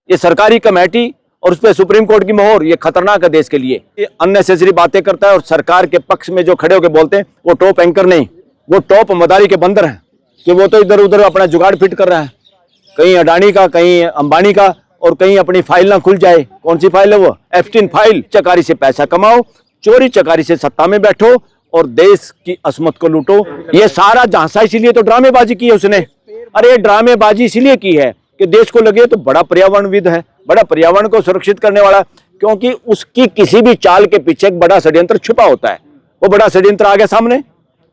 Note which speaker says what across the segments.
Speaker 1: ये सरकारी कमेटी और उस पर सुप्रीम कोर्ट की मोहर, ये खतरनाक है देश के लिए। ये अननेसेसरी बातें करता है और सरकार के पक्ष में जो खड़े होकर बोलते हैं वो टॉप एंकर नहीं, वो टॉप मदारी के बंदर हैं कि वो तो इधर उधर अपना जुगाड़ फिट कर रहा है, कहीं अडानी का, कहीं अंबानी का, और कहीं अपनी फाइल ना खुल जाए। कौन सी फाइल है वो? Epstein file. चकारी से पैसा कमाओ, चोरी चकारी से सत्ता में बैठो और देश की असमत को लूटो। ये सारा झांसा इसीलिए तो ड्रामेबाजी की है उसने। अरे ड्रामेबाजी इसीलिए की है कि देश को लगे तो बड़ा पर्यावरणविद है, बड़ा पर्यावरण को सुरक्षित करने वाला, क्योंकि उसकी किसी भी चाल के पीछे एक बड़ा षड्यंत्र छुपा होता है। वो बड़ा षड्यंत्र आ गया सामने,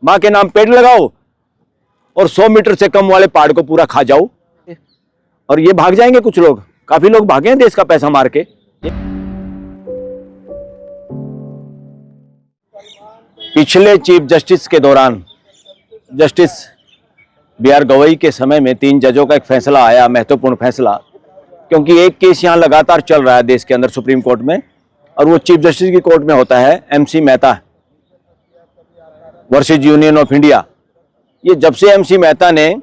Speaker 1: मां के नाम पेड़ लगाओ और 100 मीटर से कम वाले पहाड़ को पूरा खा जाओ, और ये भाग जाएंगे। कुछ लोग, काफी लोग भागे हैं देश का पैसा मार के। पिछले चीफ जस्टिस के दौरान, जस्टिस BR गवई के समय में 3 जजों का एक फैसला आया, महत्वपूर्ण फैसला, क्योंकि एक केस यहाँ लगातार चल रहा है देश के अंदर सुप्रीम कोर्ट में, और वो चीफ जस्टिस की कोर्ट में होता है MC Mehta versus union of India. ये जब से MC मेहता ने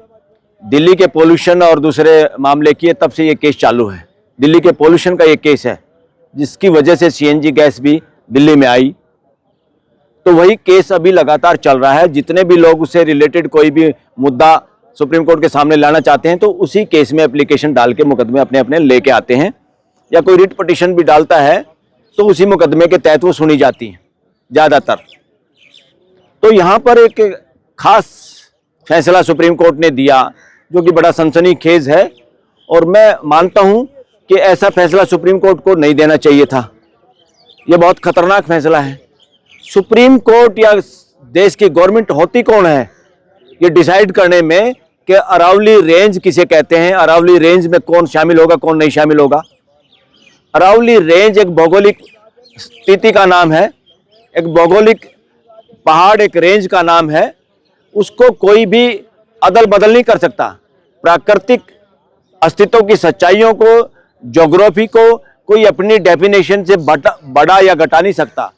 Speaker 1: दिल्ली के पोल्यूशन और दूसरे मामले किए, तब से ये केस चालू है। दिल्ली के पोल्यूशन का ये केस है जिसकी वजह से CNG गैस भी दिल्ली में आई, तो वही केस अभी लगातार चल रहा है। जितने भी लोग उससे रिलेटेड कोई भी मुद्दा सुप्रीम कोर्ट के सामने लाना चाहते हैं तो उसी केस में एप्लीकेशन डाल के मुकदमे अपने अपने लेके आते हैं, या कोई रिट पिटीशन भी डालता है तो उसी मुकदमे के तहत वो सुनी जाती है ज़्यादातर। तो यहाँ पर एक खास फैसला सुप्रीम कोर्ट ने दिया जो कि बड़ा सनसनीखेज है, और मैं मानता हूँ कि ऐसा फैसला सुप्रीम कोर्ट को नहीं देना चाहिए था। ये बहुत खतरनाक फैसला है। सुप्रीम कोर्ट या देश की गवर्नमेंट होती कौन है ये डिसाइड करने में कि अरावली रेंज किसे कहते हैं, अरावली रेंज में कौन शामिल होगा कौन नहीं शामिल होगा। अरावली रेंज एक भौगोलिक स्थिति का नाम है, एक भौगोलिक पहाड़, एक रेंज का नाम है। उसको कोई भी अदल बदल नहीं कर सकता। प्राकृतिक अस्तित्व की सच्चाइयों को, ज्योग्राफी को कोई अपनी डेफिनेशन से बढ़ा या घटा नहीं सकता।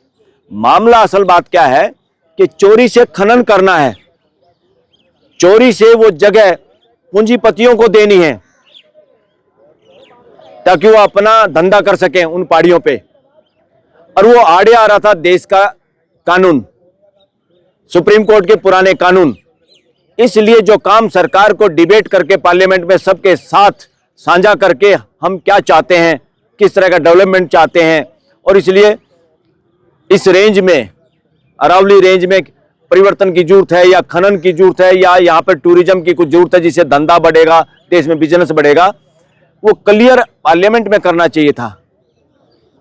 Speaker 1: मामला, असल बात क्या है कि चोरी से खनन करना है, चोरी से वो जगह पूंजीपतियों को देनी है ताकि वो अपना धंधा कर सकें उन पहाड़ियों पे, और वो आड़े आ रहा था देश का कानून, सुप्रीम कोर्ट के पुराने कानून। इसलिए जो काम सरकार को डिबेट करके पार्लियामेंट में सबके साथ साझा करके हम क्या चाहते हैं, किस तरह का डेवलपमेंट चाहते हैं, और इसलिए इस रेंज में, अरावली रेंज में परिवर्तन की जरूरत है या खनन की जरूरत है या यहाँ पर टूरिज्म की कुछ जरूरत है जिससे धंधा बढ़ेगा, देश में बिजनेस बढ़ेगा, वो क्लियर पार्लियामेंट में करना चाहिए था,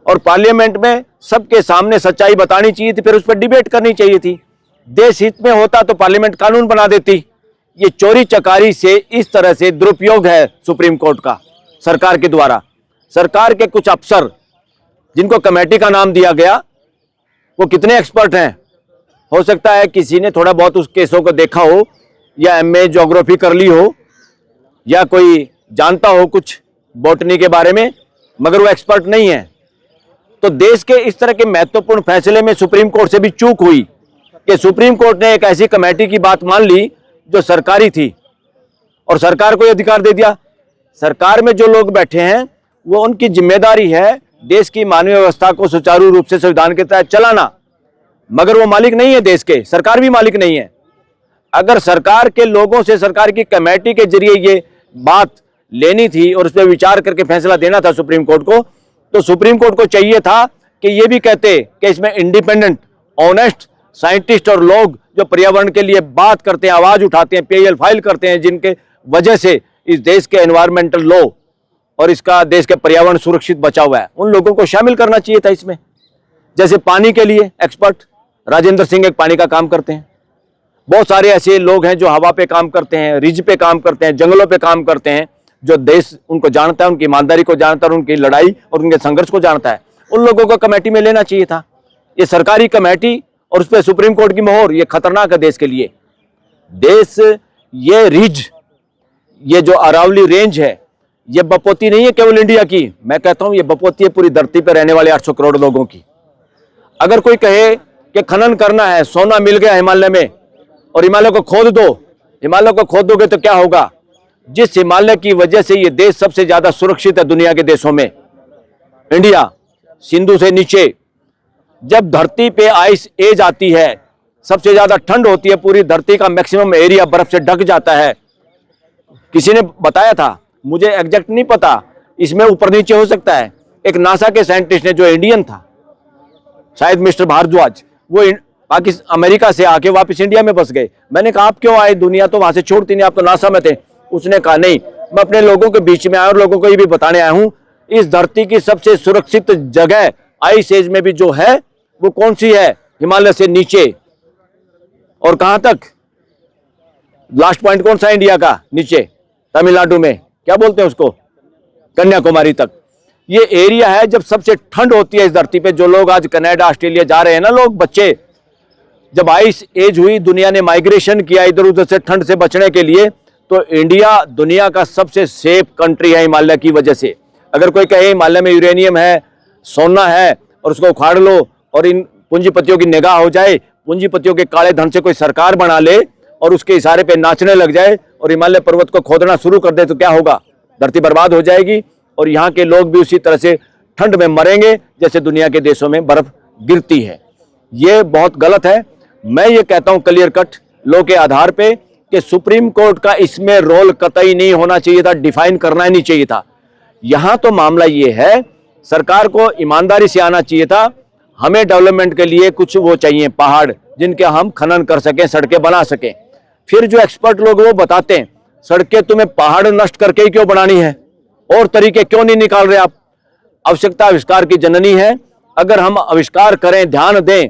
Speaker 1: और पार्लियामेंट में सबके सामने सच्चाई बतानी चाहिए थी, फिर उस पर डिबेट करनी चाहिए थी। देश हित में होता तो पार्लियामेंट कानून बना देती। ये चोरी चकारी से इस तरह से दुरुपयोग है सुप्रीम कोर्ट का सरकार के द्वारा। सरकार के कुछ अफसर जिनको कमेटी का नाम दिया गया, वो कितने एक्सपर्ट हैं। हो सकता है किसी ने थोड़ा बहुत उस केसों को देखा हो, या MA ज्योग्राफी कर ली हो, या कोई जानता हो कुछ बॉटनी के बारे में, मगर वो एक्सपर्ट नहीं है। तो देश के इस तरह के महत्वपूर्ण फैसले में सुप्रीम कोर्ट से भी चूक हुई कि सुप्रीम कोर्ट ने एक ऐसी कमेटी की बात मान ली जो सरकारी थी, और सरकार को अधिकार दे दिया। सरकार में जो लोग बैठे हैं वो, उनकी जिम्मेदारी है देश की मानवीय व्यवस्था को सुचारू रूप से संविधान के तहत चलाना, मगर वो मालिक नहीं है देश के, सरकार भी मालिक नहीं है। अगर सरकार के लोगों से, सरकार की कमेटी के जरिए ये बात लेनी थी और उस पर विचार करके फैसला देना था सुप्रीम कोर्ट को, तो सुप्रीम कोर्ट को चाहिए था कि ये भी कहते कि इसमें इंडिपेंडेंट, ऑनेस्ट साइंटिस्ट और लोग जो पर्यावरण के लिए बात करते हैं, आवाज उठाते हैं, PIL फाइल करते हैं, जिनके वजह से इस देश के एनवायरमेंटल लॉ और इसका देश के पर्यावरण सुरक्षित बचा हुआ है, उन लोगों को शामिल करना चाहिए था इसमें। जैसे पानी के लिए एक्सपर्ट राजेंद्र सिंह एक पानी का काम करते हैं, बहुत सारे ऐसे लोग हैं जो हवा पे काम करते हैं, रिज पे काम करते हैं, जंगलों पे काम करते हैं, जो देश उनको जानता है, उनकी ईमानदारी को जानता है, उनकी लड़ाई और उनके संघर्ष को जानता है। उन लोगों को कमेटी में लेना चाहिए था। ये सरकारी कमेटी और उस पर सुप्रीम कोर्ट की मोहर, ये खतरनाक है देश के लिए। देश, ये रिज, ये जो अरावली रेंज है, ये बपोती नहीं है केवल इंडिया की, मैं कहता हूं ये बपोती है पूरी धरती पर रहने वाले 800 करोड़ लोगों की। अगर कोई कहे कि खनन करना है, सोना मिल गया हिमालय में और हिमालय को खोद दो, हिमालय को खोद दोगे तो क्या होगा? जिस हिमालय की वजह से ये देश सबसे ज्यादा सुरक्षित है दुनिया के देशों में, इंडिया, सिंधु से नीचे। जब धरती पे आइस एज आती है, सबसे ज्यादा ठंड होती है, पूरी धरती का मैक्सिमम एरिया बर्फ से ढक जाता है। किसी ने बताया था, मुझे एग्जैक्ट नहीं पता, इसमें ऊपर नीचे हो सकता है। एक नासा के साइंटिस्ट ने, जो इंडियन था, शायद मिस्टर भारद्वाज, वो पाकिस्तान अमेरिका से आके वापस इंडिया में बस गए। मैंने कहा आप क्यों आए, दुनिया तो वहां से छोड़ती नहीं, आप तो नासा में थे। उसने कहा नहीं, मैं अपने लोगों के बीच में आया और लोगों को ये भी बताने आया हूं, इस धरती की सबसे सुरक्षित जगह आइस एज में भी जो है वो कौन सी है, हिमालय से नीचे। और कहां तक, लास्ट पॉइंट कौन सा इंडिया का, नीचे तमिलनाडु में, क्या बोलते हैं उसको, कन्याकुमारी तक। ये एरिया है जब सबसे ठंड होती है इस धरती पे। जो लोग आज कनाडा, ऑस्ट्रेलिया जा रहे हैं ना, लोग, बच्चे, जब आइस एज हुई, दुनिया ने माइग्रेशन किया इधर उधर से ठंड से बचने के लिए, तो इंडिया दुनिया का सबसे सेफ कंट्री है हिमालय की वजह से। अगर कोई कहे हिमालय में यूरेनियम है, सोना है, और उसको उखाड़ लो और इन पूंजीपतियों की निगाह हो जाए, पूंजीपतियों के काले धन से कोई सरकार बना ले और उसके इशारे पे नाचने लग जाए और हिमालय पर्वत को खोदना शुरू कर दे, तो क्या होगा, धरती बर्बाद हो जाएगी और यहाँ के लोग भी उसी तरह से ठंड में मरेंगे जैसे दुनिया के देशों में बर्फ गिरती है। ये बहुत गलत है। मैं ये कहता हूं क्लियर कट लॉ के आधार पे कि सुप्रीम कोर्ट का इसमें रोल कतई नहीं होना चाहिए था, डिफाइन करना ही नहीं चाहिए था। यहां तो मामला ये है, सरकार को ईमानदारी से आना चाहिए था। हमें डेवलपमेंट के लिए कुछ वो चाहिए, पहाड़ जिनके हम खनन कर सकें, सड़कें बना सकें। फिर जो एक्सपर्ट लोग वो बताते हैं सड़कें तुम्हें पहाड़ नष्ट करके ही क्यों बनानी है, और तरीके क्यों नहीं निकाल रहे आप। आवश्यकता आविष्कार की जननी है। अगर हम आविष्कार करें, ध्यान दें,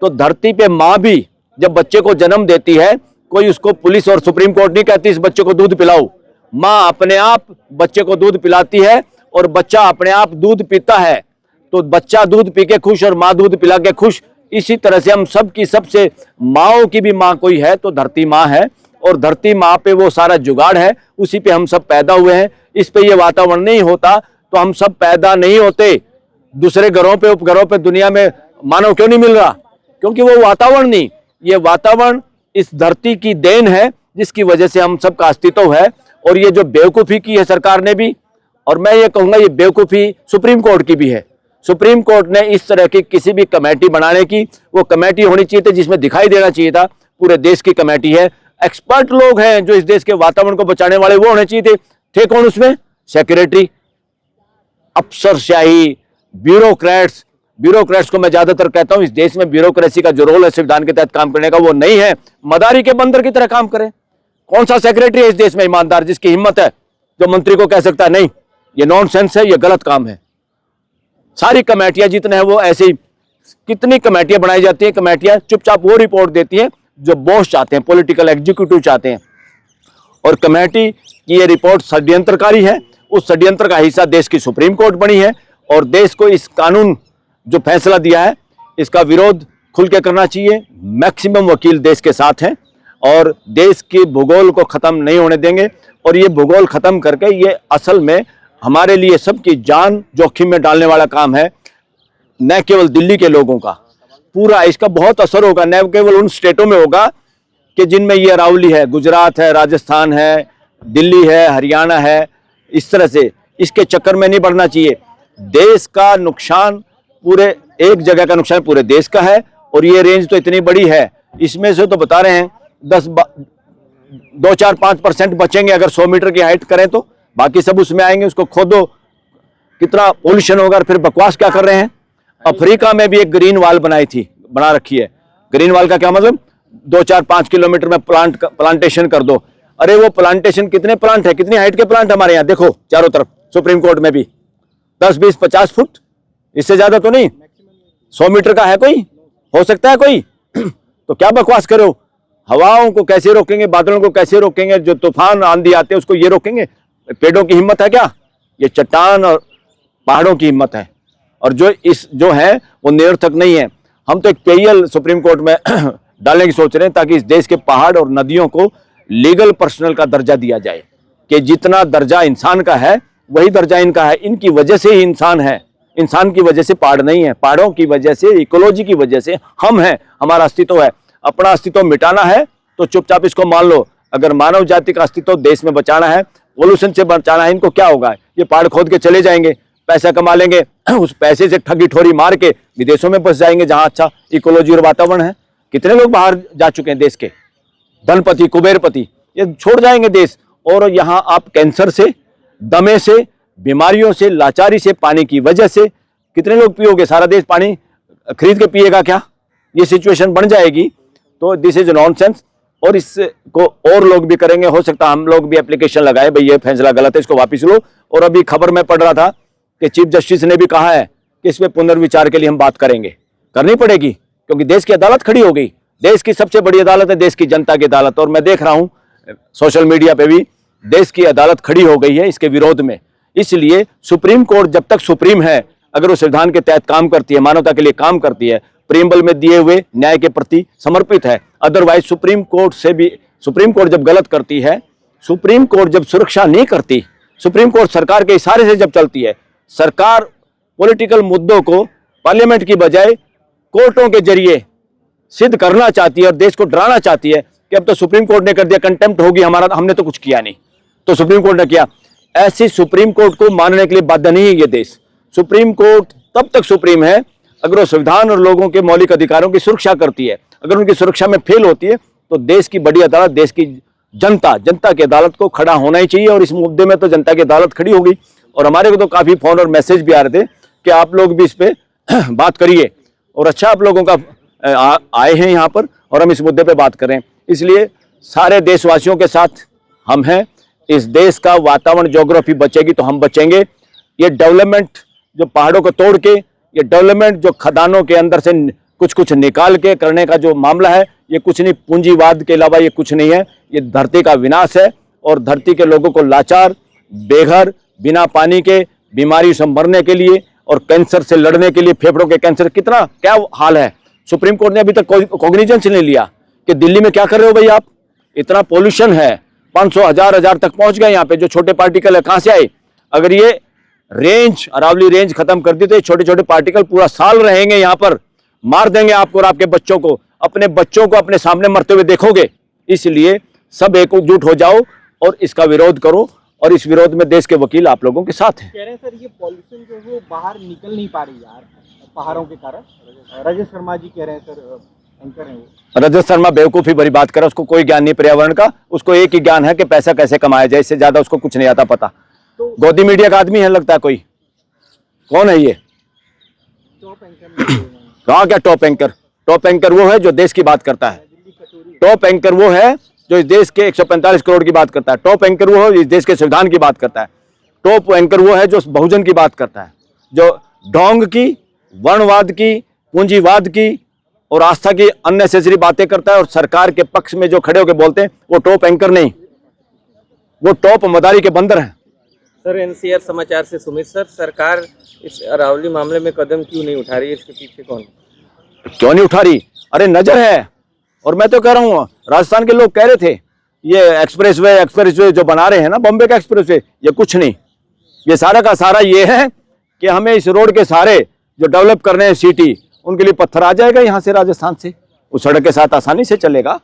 Speaker 1: तो धरती पे माँ भी जब बच्चे को जन्म देती है, कोई उसको पुलिस और सुप्रीम कोर्ट नहीं कहती इस बच्चे को दूध पिलाओ। माँ अपने आप बच्चे को दूध पिलाती है और बच्चा अपने आप दूध पीता है। तो बच्चा दूध पी के खुश और माँ दूध पिला के खुश। इसी तरह से हम सब की सबसे माँओं की भी माँ कोई है तो धरती माँ है, और धरती माँ पे वो सारा जुगाड़ है, उसी पे हम सब पैदा हुए हैं। इस पे ये वातावरण नहीं होता तो हम सब पैदा नहीं होते। दूसरे ग्रहों पे, उपग्रहों पे, दुनिया में मानव क्यों नहीं मिल रहा, क्योंकि वो वातावरण नहीं, ये वातावरण इस धरती की देन है जिसकी वजह से हम सबका अस्तित्व है। और ये जो बेवकूफ़ी की है सरकार ने भी, और मैं ये कहूँगा ये बेवकूफ़ी सुप्रीम कोर्ट की भी है। सुप्रीम कोर्ट ने इस तरह की किसी भी कमेटी बनाने की, वो कमेटी होनी चाहिए थी जिसमें दिखाई देना चाहिए था पूरे देश की कमेटी है, एक्सपर्ट लोग हैं जो इस देश के वातावरण को बचाने वाले, वो होने चाहिए थे कौन उसमें, सेक्रेटरी, अफसरशाही, ब्यूरोक्रेट्स को मैं ज्यादातर कहता हूं इस देश में ब्यूरोक्रेसी का जो रोल है संविधान के तहत काम करने का, वो नहीं है। मदारी के बंदर की तरह काम करें। कौन सा सेक्रेटरी है इस देश में ईमानदार जिसकी हिम्मत है जो मंत्री को कह सकता है नहीं ये नॉनसेंस है, ये गलत काम है। सारी कमेटियां जितने हैं वो ऐसे ही, कितनी कमेटियां बनाई जाती हैं, कमेटियां चुपचाप वो रिपोर्ट देती हैं जो बॉस चाहते हैं, पॉलिटिकल एग्जीक्यूटिव चाहते हैं। और कमेटी की ये रिपोर्ट षड्यंत्रकारी है। उस षड्यंत्र का हिस्सा देश की सुप्रीम कोर्ट बनी है, और देश को इस कानून जो फैसला दिया है इसका विरोध खुल के करना चाहिए। मैक्सिमम वकील देश के साथ हैं और देश के भूगोल को खत्म नहीं होने देंगे। और ये भूगोल खत्म करके ये असल में हमारे लिए सबकी जान जोखिम में डालने वाला काम है। न केवल दिल्ली के लोगों का, पूरा इसका बहुत असर होगा। न केवल उन स्टेटों में होगा कि जिनमें ये अरावली है, गुजरात है, राजस्थान है, दिल्ली है, हरियाणा है, इस तरह से इसके चक्कर में नहीं बढ़ना चाहिए। देश का नुकसान, पूरे एक जगह का नुकसान पूरे देश का है। और ये रेंज तो इतनी बड़ी है, इसमें से तो बता रहे हैं 2-4-5% बचेंगे अगर 100 मीटर की हाइट करें तो, बाकी सब उसमें आएंगे। उसको खोदो, कितना पोल्यूशन होगा। फिर बकवास क्या कर रहे हैं। अफ्रीका में भी एक ग्रीन वॉल बना रखी है। ग्रीन वॉल का क्या मतलब, 2-4-5 किलोमीटर में प्लांटेशन कर दो। अरे वो प्लांटेशन, कितने प्लांट है, कितनी हाइट के प्लांट हमारे यहाँ देखो चारों तरफ, सुप्रीम कोर्ट में भी 10-20-50 फुट, इससे ज्यादा तो नहीं। 100 मीटर का है कोई, हो सकता है कोई तो क्या बकवास करो। हवाओं को कैसे रोकेंगे, बादलों को कैसे रोकेंगे, जो तूफान आंधी आते हैं उसको ये रोकेंगे। पेड़ों की हिम्मत है क्या, ये चट्टान और पहाड़ों की हिम्मत है। और जो है वो निरर्थक नहीं है। हम तो एक पेयल सुप्रीम कोर्ट में डालने की सोच रहे हैं ताकि इस देश के पहाड़ और नदियों को लीगल पर्सनल का दर्जा दिया जाए, कि जितना दर्जा इंसान का है वही दर्जा इनका है। इनकी वजह से ही इंसान है, इंसान की वजह से पहाड़ नहीं है। पहाड़ों की वजह से, इकोलॉजी की वजह से हम हैं, हमारा अस्तित्व है। अपना अस्तित्व मिटाना है तो चुपचाप इसको मान लो, अगर मानव जाति का अस्तित्व देश में बचाना है, पोल्यूशन से बचाना है, इनको क्या होगा? ये पहाड़ खोद के चले जाएंगे, पैसा कमा लेंगे, उस पैसे से ठगी ठोरी मार के विदेशों में बस जाएंगे जहां अच्छा इकोलॉजी और वातावरण है। कितने लोग बाहर जा चुके हैं देश के, धनपति कुबेरपति, ये छोड़ जाएंगे देश। और यहाँ आप कैंसर से, दमे से, बीमारियों से, लाचारी से, पानी की वजह से कितने लोग पियोगे? सारा देश पानी खरीद के पिएगा क्या? ये सिचुएशन बन जाएगी। तो दिस इज नॉनसेंस, और इसको और लोग भी करेंगे। हो सकता है हम लोग भी एप्लीकेशन लगाए, भाई ये फैसला गलत है, इसको वापस लो। और अभी खबर में पढ़ रहा था कि चीफ जस्टिस ने भी कहा है कि इस पे पुनर्विचार के लिए हम बात करेंगे, करनी पड़ेगी, क्योंकि देश की अदालत खड़ी हो गई। देश की सबसे बड़ी अदालत है देश की जनता की अदालत, और मैं देख रहा हूं सोशल मीडिया पे भी देश की अदालत खड़ी हो गई है इसके विरोध में। इसलिए सुप्रीम कोर्ट जब तक सुप्रीम है, अगर वो संविधान के तहत काम करती है, मानवता के लिए काम करती है, प्रीएम्बल में दिए हुए न्याय के प्रति समर्पित है, अदरवाइज सुप्रीम कोर्ट जब गलत करती है, सुप्रीम कोर्ट जब सुरक्षा नहीं करती, सुप्रीम कोर्ट सरकार के इशारे से जब चलती है, सरकार पॉलिटिकल मुद्दों को पार्लियामेंट की बजाय कोर्टों के जरिए सिद्ध करना चाहती है और देश को डराना चाहती है कि अब तो सुप्रीम कोर्ट ने कर दिया, कंटेम्प्ट होगी हमारा, हमने तो कुछ किया नहीं, तो सुप्रीम कोर्ट ने किया। ऐसी सुप्रीम कोर्ट को मानने के लिए बाध्य नहीं है ये देश। सुप्रीम कोर्ट तब तक सुप्रीम है अगर वो संविधान और लोगों के मौलिक अधिकारों की सुरक्षा करती है। अगर उनकी सुरक्षा में फेल होती है तो देश की बड़ी अदालत, देश की जनता की अदालत को खड़ा होना ही चाहिए। और इस मुद्दे में तो जनता की अदालत खड़ी हो गई, और हमारे को तो काफी फोन और मैसेज भी आ रहे थे कि आप लोग भी इस पे बात करिए, और अच्छा आप लोगों का आए हैं यहाँ पर और हम इस मुद्दे पे बात करें। इसलिए सारे देशवासियों के साथ हम हैं। इस देश का वातावरण, ज्योग्राफी बचेगी तो हम बचेंगे। ये डेवलपमेंट जो पहाड़ों को तोड़ के, ये डेवलपमेंट जो खदानों के अंदर से कुछ निकाल के करने का जो मामला है, ये कुछ नहीं, पूंजीवाद के अलावा ये कुछ नहीं है। ये धरती का विनाश है और धरती के लोगों को लाचार, बेघर, बिना पानी के, बीमारी से मरने के लिए और कैंसर से लड़ने के लिए, फेफड़ों के कैंसर, कितना क्या हाल है। सुप्रीम कोर्ट ने अभी तक कॉग्निजेंस नहीं लिया कि दिल्ली में क्या कर रहे हो भाई आप, इतना पोल्यूशन है, 500 हजार तक पहुंच गए यहाँ पे, जो छोटे पार्टिकल है कहां से आए? अगर ये रेंज, अरावली रेंज खत्म कर दी तो ये छोटे छोटे पार्टिकल पूरा साल रहेंगे यहाँ पर, मार देंगे आपको और आपके बच्चों को। अपने बच्चों को अपने सामने मरते हुए देखोगे। इसलिए सब एकजुट हो जाओ और इसका विरोध करो, और इस विरोध में देश के वकील आप लोगों के साथ हैं।
Speaker 2: कह रहे हैं सर ये पॉल्यूशन जो है वो बाहर निकल नहीं पा रही यार पहाड़ों के कारण। रजत शर्मा जी कह रहे हैं सर, एंकर हैं वो।
Speaker 1: रजत शर्मा बेवकूफी भरी बात कर रहा है, उसको कोई ज्ञान नहीं पर्यावरण का, उसको एक ही ज्ञान है कि पैसा कैसे कमाया जाए, इससे ज्यादा उसको कुछ नहीं आता पता। तो गोदी मीडिया का आदमी है लगता है कोई, कौन है ये?
Speaker 2: टॉप एंकर
Speaker 1: कहाँ क्या टॉप एंकर? टॉप एंकर वो है जो देश की बात करता है। टॉप एंकर वो है जो इस देश के 145 करोड़ की बात करता है। टॉप एंकर वो है इस देश के संविधान की बात करता है। टॉप एंकर वो है जो बहुजन की बात करता है, जो ढोंग की, वर्णवाद की, पूंजीवाद की और आस्था की अननेसेसरी बातें करता है, और सरकार के पक्ष में जो खड़े होकर बोलते हैं वो टॉप एंकर नहीं, वो टॉप मदारी के बंदर हैं।
Speaker 3: सर एनसीआर समाचार से सुमित सर, सरकार इस अरावली मामले में कदम क्यों नहीं उठा रही है? इसके पीछे कौन?
Speaker 1: क्यों नहीं उठा रही? अरे नजर है। और मैं तो कह रहा हूँ, राजस्थान के लोग कह रहे थे ये एक्सप्रेसवे जो बना रहे हैं ना, बॉम्बे का एक्सप्रेसवे, ये कुछ नहीं, ये सारा का सारा ये है कि हमें इस रोड के सारे जो डेवलप करने हैं सिटी, उनके लिए पत्थर आ जाएगा यहाँ से, राजस्थान से, उस सड़क के साथ आसानी से चलेगा।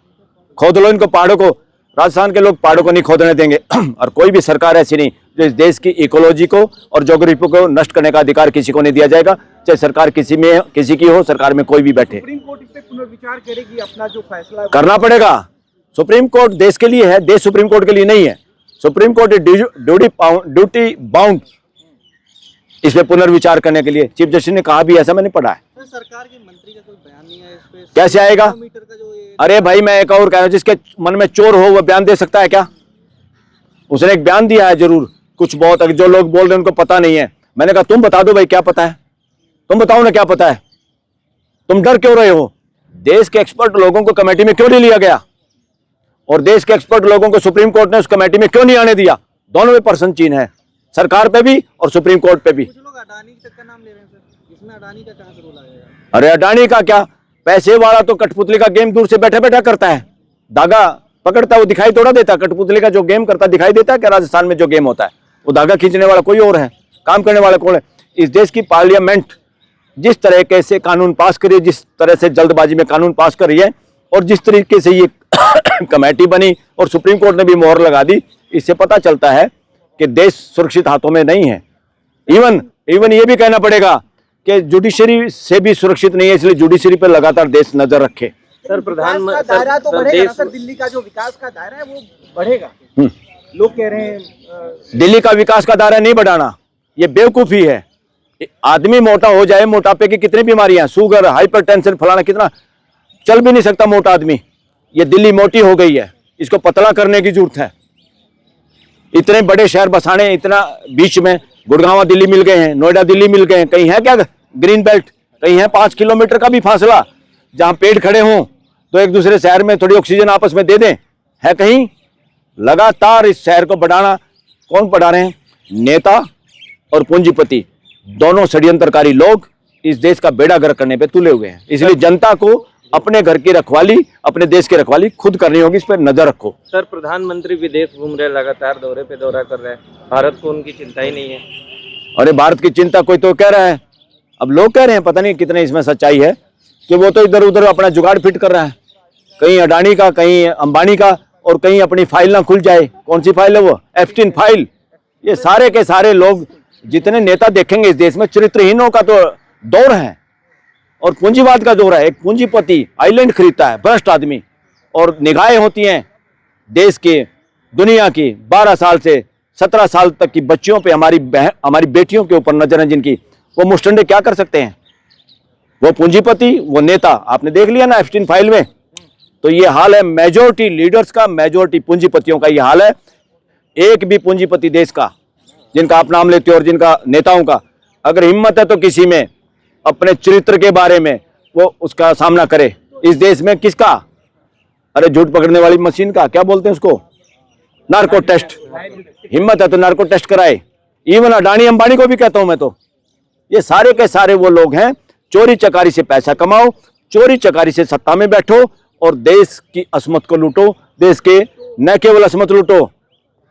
Speaker 1: खोद लो इनको, पहाड़ों को। राजस्थान के लोग पहाड़ों को नहीं खोदने देंगे, और कोई भी सरकार ऐसी नहीं जो इस देश की इकोलॉजी को और ज्योग्राफी को नष्ट करने का अधिकार किसी को नहीं दिया जाएगा, चाहे सरकार किसी की हो, सरकार में कोई भी बैठे।
Speaker 2: सुप्रीम कोर्ट इस पे पुनर्विचार करेगी, अपना जो फैसला
Speaker 1: करना पड़ेगा। सुप्रीम कोर्ट देश के लिए है, देश सुप्रीम कोर्ट के लिए नहीं है। सुप्रीम कोर्ट ड्यूटी बाउंड इस पे पुनर्विचार करने के लिए। चीफ जस्टिस ने कहा भी, ऐसा मैंने पढ़ा है।
Speaker 2: सरकार के मंत्री का कोई बयान नहीं है इस पे,
Speaker 1: कैसे आएगा?
Speaker 2: का जो ये...
Speaker 1: अरे भाई मैं एक और कह रहा हूं, जिसके मन में चोर हो वह बयान दे सकता है क्या? उसने एक बयान दिया है जरूर, कुछ बहुत, जो लोग बोल रहे हैं उनको पता नहीं है। मैंने कहा तुम बता दो भाई क्या पता है, तुम बताओ ना क्या पता है, तुम डर क्यों रहे हो? देश के एक्सपर्ट लोगों को कमेटी में क्यों नहीं लिया गया, और देश के एक्सपर्ट लोगों को सुप्रीम कोर्ट ने उस कमेटी में क्यों नहीं आने दिया? दोनों में पर्सन चीन है, सरकार पे भी और सुप्रीम कोर्ट पे भी।
Speaker 2: कुछ लोग अडानी तक का नाम ले रहे हैं सर, इसमें अडानी का कहां से रोल आएगा?
Speaker 1: अरे अडानी का क्या, पैसे वाला तो कठपुतली का गेम दूर से बैठा बैठा करता है, धागा पकड़ता है, वो दिखाई थोड़ा देता। कठपुतली का जो गेम करता दिखाई देता है क्या? राजस्थान में जो गेम होता है वो धागा खींचने वाला कोई और है, काम करने वाला कौन है? इस देश की पार्लियामेंट जिस तरह से कानून पास कर रही है, जिस तरह से जल्दबाजी में कानून पास कर रही है, और जिस तरीके से ये कमेटी बनी और सुप्रीम कोर्ट ने भी मोहर लगा दी, इससे पता चलता है कि देश सुरक्षित हाथों में नहीं है। इवन ये भी कहना पड़ेगा कि जुडिशरी से भी सुरक्षित नहीं है, इसलिए जुडिशरी पर लगातार देश नजर रखे।
Speaker 3: सर
Speaker 2: विकास का दायरा तो बढ़ेगा ना सर, दिल्ली का जो विकास का दायरा है वो बढ़ेगा। लोग कह रहे हैं
Speaker 1: दिल्ली का विकास का दायरा नहीं बढ़ाना, ये बेवकूफी है। आदमी मोटा हो जाए, मोटापे की कितनी बीमारियां, शुगर, हाइपरटेंशन, फलाना, कितना चल भी नहीं सकता मोटा आदमी। ये दिल्ली मोटी हो गई है, इसको पतला करने की जरूरत है। इतने बड़े शहर बसाने, इतना बीच में गुड़गांव दिल्ली मिल गए हैं, नोएडा दिल्ली मिल गए हैं, कहीं है क्या ग्रीन बेल्ट, कहीं है 5 किलोमीटर का भी फासला जहां पेड़ खड़े हों तो एक दूसरे शहर में थोड़ी ऑक्सीजन आपस में दे दें, है कहीं? लगातार इस शहर को बढ़ाना, कौन बढ़ा रहे हैं? नेता और पूंजीपति, दोनों षड्यंत्रकारी लोग इस देश का बेड़ा गर्क करने पे तुले हुए हैं। इसलिए जनता को अपने घर की रखवाली, अपने देश की रखवाली खुद करनी होगी, इस पर नजर रखो।
Speaker 3: सर, प्रधानमंत्री विदेश घूम रहे, लगातार दौरे पे दौरा कर रहे हैं, भारत को उनकी चिंता ही नहीं है।
Speaker 1: अरे भारत की चिंता कोई तो कह रहा है, अब लोग कह रहे हैं, पता नहीं कितने इसमें सच्चाई है, कि वो तो इधर उधर अपना जुगाड़ फिट कर रहा है, कहीं अडानी का, कहीं अंबानी का, और कहीं अपनी फाइल ना खुल जाए। कौन सी फाइल है वो? Epstein file. ये सारे के सारे लोग, जितने नेता देखेंगे इस देश में, चरित्रहीनों का तो दौर है और पूंजीवाद का दौर है। एक पूंजीपति आइलैंड खरीदता है, भ्रष्ट आदमी, और निगाहें होती हैं देश के, दुनिया की 12 साल से 17 साल तक की बच्चियों पे, हमारी बेटियों के ऊपर नजर है जिनकी, वो मुस्टंडे क्या कर सकते हैं? वो पूंजीपति, वो नेता, आपने देख लिया ना एप्स्टीन फाइल में। तो ये हाल है मेजोरिटी लीडर्स का, मेजोरिटी पूंजीपतियों का ये हाल है। एक भी पूंजीपति देश का, जिनका आप नाम लेते हो और जिनका नेताओं का, अगर हिम्मत है तो किसी में अपने चरित्र के बारे में वो उसका सामना करे। इस देश में किसका? अरे झूठ पकड़ने वाली मशीन का, क्या बोलते हैं उसको? Narco test. हिम्मत है तो नार्को टेस्ट कराए। इवन अडानी अंबानी को भी कहता हूं मैं तो, ये सारे के सारे वो लोग हैं, चोरी चकारी से पैसा कमाओ, चोरी चकारी से सत्ता में बैठो और देश की असमत को लूटो। देश के न केवल असमत लूटो,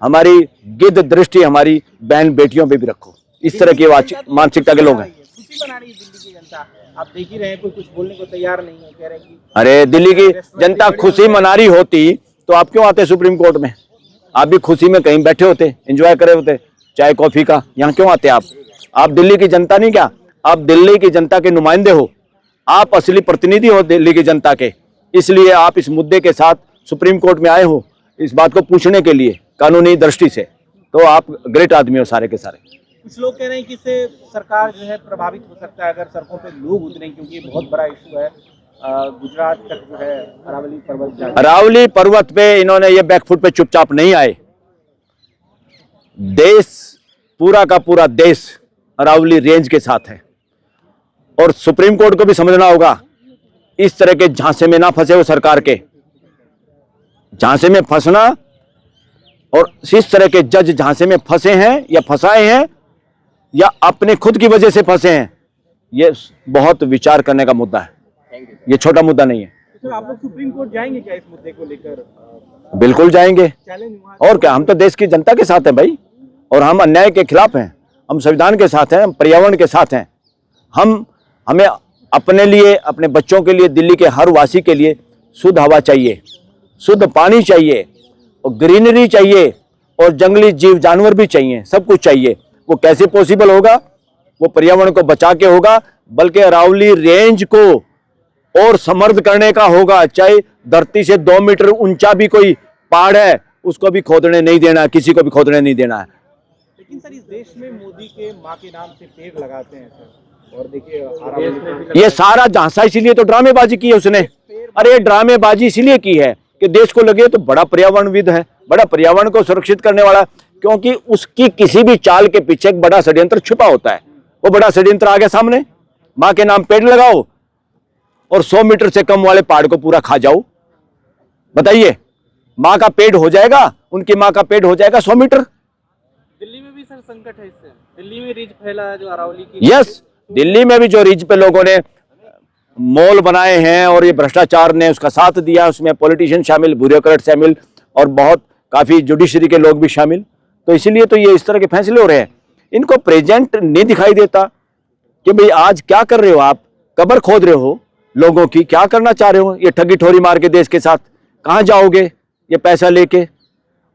Speaker 1: हमारी गिद्ध दृष्टि हमारी बहन बेटियों पे भी रखो। इस तरह की मानसिकता के लोग हैं।
Speaker 2: खुशी मना रही है दिल्ली की जनता, आप देख ही रहे हैं, कोई कुछ बोलने को तैयार नहीं है, कह रहे हैं कि
Speaker 1: अरे दिल्ली की जनता खुशी मना रही होती तो आप क्यों आते सुप्रीम कोर्ट में? आप भी खुशी में कहीं बैठे होते, एंजॉय करे होते चाय कॉफी का। यहाँ क्यों आते आप? आप दिल्ली की जनता नहीं क्या? आप दिल्ली की जनता के नुमाइंदे हो, आप असली प्रतिनिधि हो दिल्ली की जनता के। इसलिए आप इस मुद्दे के साथ सुप्रीम कोर्ट में आए हो, इस बात को पूछने के लिए कानूनी दृष्टि से। तो आप ग्रेट आदमी हो सारे के सारे।
Speaker 2: कुछ लोग कह रहे हैं कि इससे सरकार जो है प्रभावित हो सकता है अगर सड़कों पे लोग उतरे, क्योंकि ये बहुत बड़ा इशू है। गुजरात तक जो है अरावली पर्वत,
Speaker 1: अरावली पर्वत पे इन्होंने ये बैकफुट पे चुपचाप नहीं आए। देश, पूरा का पूरा देश अरावली रेंज के साथ है और सुप्रीम कोर्ट को भी समझना होगा, इस तरह के झांसे में ना फंसे हो। सरकार के झांसे में फंसना, और इस तरह के जज झांसे में फंसे हैं या फंसाए हैं या अपने खुद की वजह से फंसे हैं, ये बहुत विचार करने का मुद्दा है। ये छोटा मुद्दा नहीं है।
Speaker 2: तो आप लोग सुप्रीम कोर्ट जाएंगे क्या इस मुद्दे को लेकर?
Speaker 1: बिल्कुल जाएंगे,
Speaker 2: चैलेंज वहां
Speaker 1: और क्या। हम तो देश की जनता के साथ हैं भाई, और हम अन्याय के खिलाफ हैं, हम संविधान के साथ हैं, हम पर्यावरण के साथ हैं। हमें अपने लिए, अपने बच्चों के लिए, दिल्ली के हर वासी के लिए शुद्ध हवा चाहिए, शुद्ध पानी चाहिए, और ग्रीनरी चाहिए, और जंगली जीव जानवर भी चाहिए, सब कुछ चाहिए। वो कैसे पॉसिबल होगा? वो पर्यावरण को बचा के होगा, बल्कि अरावली रेंज को और समृद्ध करने का होगा। चाहे धरती से 2 मीटर ऊंचा भी कोई पहाड़ है, उसको भी खोदने नहीं देना है, किसी को भी खोदने नहीं देना है।
Speaker 2: लेकिन सर इस देश में मोदी के माँ के नाम से पेड़ लगाते हैं सर, और देखिए
Speaker 1: ये सारा झांसा इसीलिए तो ड्रामेबाजी की है उसने। अरे ड्रामेबाजी इसीलिए की है कि देश को लगे तो बड़ा पर्यावरणविद है, बड़ा पर्यावरण को सुरक्षित करने वाला, क्योंकि उसकी किसी भी चाल के पीछे एक बड़ा षड्यंत्र छुपा होता है। वो बड़ा षड्यंत्र आ गया सामने, माँ के नाम पेड़ लगाओ और 100 मीटर से कम वाले पहाड़ को पूरा खा जाओ। बताइए, माँ का पेड़ हो जाएगा, उनकी माँ का पेड़ हो जाएगा 100 मीटर।
Speaker 3: दिल्ली में भी सर संकट है इससे, दिल्ली में रिज फैला है जो अरावली की।
Speaker 1: यस, दिल्ली में भी जो रिज पे लोगों ने मॉल बनाए हैं और ये भ्रष्टाचार ने उसका साथ दिया, उसमें पॉलिटिशियन शामिल, ब्यूरोक्रेट शामिल, और बहुत काफी जुडिशरी के लोग भी शामिल। तो इसीलिए तो ये इस तरह के फैसले हो रहे हैं। इनको प्रेजेंट नहीं दिखाई देता कि भाई आज क्या कर रहे हो आप, कब्र खोद रहे हो, लोगों की, क्या करना चाह रहे हो? ये ठगी ठोरी मार के देश के साथ कहाँ जाओगे ये पैसा लेके?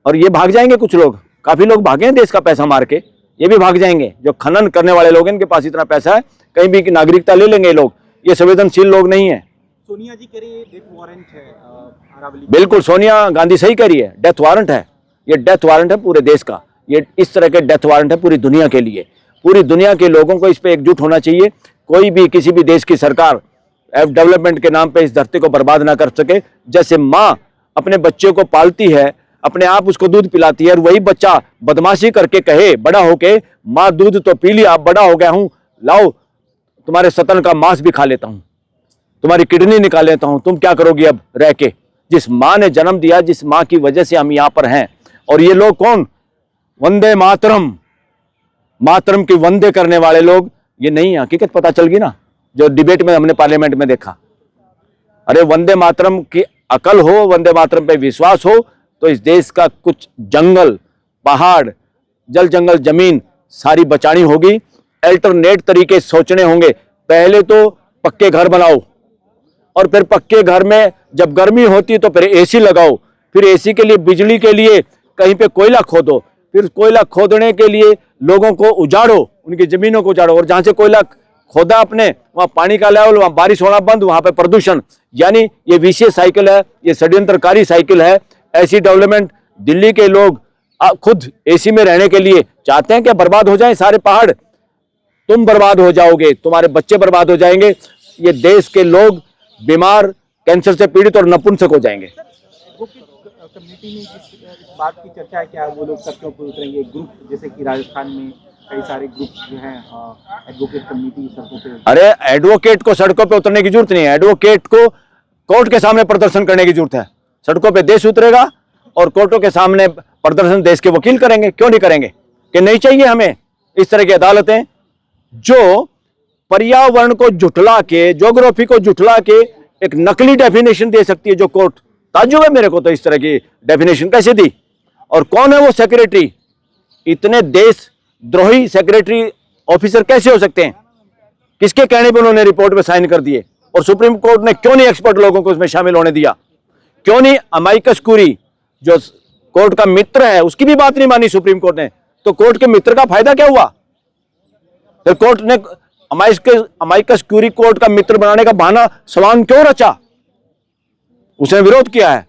Speaker 1: और ये भाग जाएंगे कुछ लोग, काफी लोग भागे हैं देश का पैसा मार के, ये भी भाग जाएंगे। जो खनन करने वाले लोग हैं, इनके पास इतना पैसा है, कहीं भी नागरिकता ले लेंगे ये लोग। ये संवेदनशील लोग नहीं है।
Speaker 2: सोनिया जी कह रही है डेथ वारंट है अरावली।
Speaker 1: बिल्कुल, सोनिया गांधी सही कह रही है, डेथ वारंट है। ये डेथ वारंट है पूरे देश का, ये इस तरह के डेथ वारंट है पूरी दुनिया के लिए। पूरी दुनिया के लोगों को इस पे एकजुट होना चाहिए। कोई भी किसी भी देश की सरकार डेवलपमेंट के नाम पे इस धरती को बर्बाद ना कर सके। जैसे माँ अपने बच्चे को पालती है, अपने आप उसको दूध पिलाती है, और वही बच्चा बदमाशी करके कहे बड़ा होके, माँ दूध तो पी लिया, अब बड़ा हो गया हूं, लाओ तुम्हारे सतन का मांस भी खा लेता हूं, तुम्हारी किडनी निकाल लेता हूं, तुम क्या करोगी अब रह के? जिस माँ ने जन्म दिया, जिस माँ की वजह से हम यहाँ पर हैं। और ये लोग कौन? वंदे मातरम, मातरम की वंदे करने वाले लोग। ये नहीं, हकीकत पता चल गई ना, जो डिबेट में हमने पार्लियामेंट में देखा। अरे वंदे मातरम की अकल हो, वंदे मातरम पे विश्वास हो, तो इस देश का कुछ जंगल, पहाड़, जल जंगल, जमीन सारी बचानी होगी। अल्टरनेट तरीके सोचने होंगे। पहले तो पक्के घर बनाओ, और फिर पक्के घर में जब गर्मी होती है तो फिर एसी लगाओ, फिर एसी के लिए, बिजली के लिए कहीं पे कोयला खोदो, फिर कोयला खोदने के लिए लोगों को उजाड़ो, उनकी जमीनों को उजाड़ो, और जहां से कोयला खोदा आपने वहां पानी का लेवल, वहां बारिश होना बंद, वहां पे प्रदूषण। यानी ये विशेष साइकिल है, ये षड्यंत्रकारी साइकिल है। ऐसी डेवलपमेंट दिल्ली के लोग खुद एसी में रहने के लिए चाहते हैं कि बर्बाद हो जाए सारे पहाड़। तुम बर्बाद हो जाओगे, तुम्हारे बच्चे बर्बाद हो जाएंगे, ये देश के लोग बीमार, कैंसर से पीड़ित और नपुंसक हो जाएंगे।
Speaker 2: कम्युनिटी में इस बात की चर्चा है, क्या वो लोग सड़कों पर उतरेंगे? ग्रुप जैसे कि राजस्थान में कई सारे ग्रुप जो हैं एडवोकेट कम्युनिटी सड़कों पे।
Speaker 1: अरे एडवोकेट को सड़कों पे उतरने की जरूरत नहीं है, एडवोकेट को कोर्ट के सामने प्रदर्शन करने की जरूरत है। सड़कों पे देश उतरेगा और कोर्टों के सामने प्रदर्शन देश के वकील करेंगे। क्यों नहीं करेंगे? कि नहीं चाहिए हमें इस तरह की अदालतें जो पर्यावरण को जुटला के, ज्योग्राफी को जुटला के एक नकली डेफिनेशन दे सकती है जो कोर्ट। ताज्जुब है मेरे को तो, इस तरह की डेफिनेशन कैसे दी? और कौन है वो सेक्रेटरी? इतने देशद्रोही सेक्रेटरी ऑफिसर कैसे हो सकते हैं? किसके कहने पर उन्होंने रिपोर्ट में साइन कर दिए? और सुप्रीम कोर्ट ने क्यों नहीं एक्सपर्ट लोगों को उसमें शामिल होने दिया? क्यों नहीं अमाइकस क्यूरी जो कोर्ट का मित्र है उसकी भी बात नहीं मानी सुप्रीम कोर्ट ने? तो कोर्ट के मित्र का फायदा क्या हुआ? फिर कोर्ट ने अमाइकस क्यूरी कोर्ट का मित्र बनाने का बहाना सवांग क्यों रचा? उसने विरोध किया है,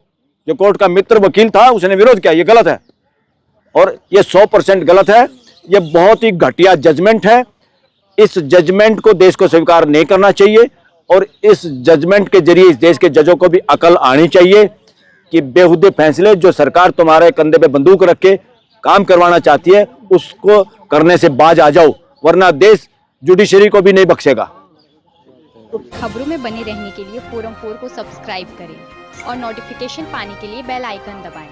Speaker 1: जो कोर्ट का मित्र वकील था उसने विरोध किया। ये गलत है, और ये 100% गलत है। ये बहुत ही घटिया जजमेंट है। इस जजमेंट को देश को स्वीकार नहीं करना चाहिए, और इस जजमेंट के जरिए इस देश के जजों को भी अकल आनी चाहिए कि बेहुदे फैसले जो सरकार तुम्हारे कंधे पे बंदूक रख के काम करवाना चाहती है उसको करने से बाज आ जाओ, वरना देश जुडिशरी को भी नहीं बख्शेगा।
Speaker 4: खबरों में बने रहने के लिए फोरम 4 को सब्सक्राइब करें और नोटिफिकेशन पाने के लिए बेल आइकन दबाएं।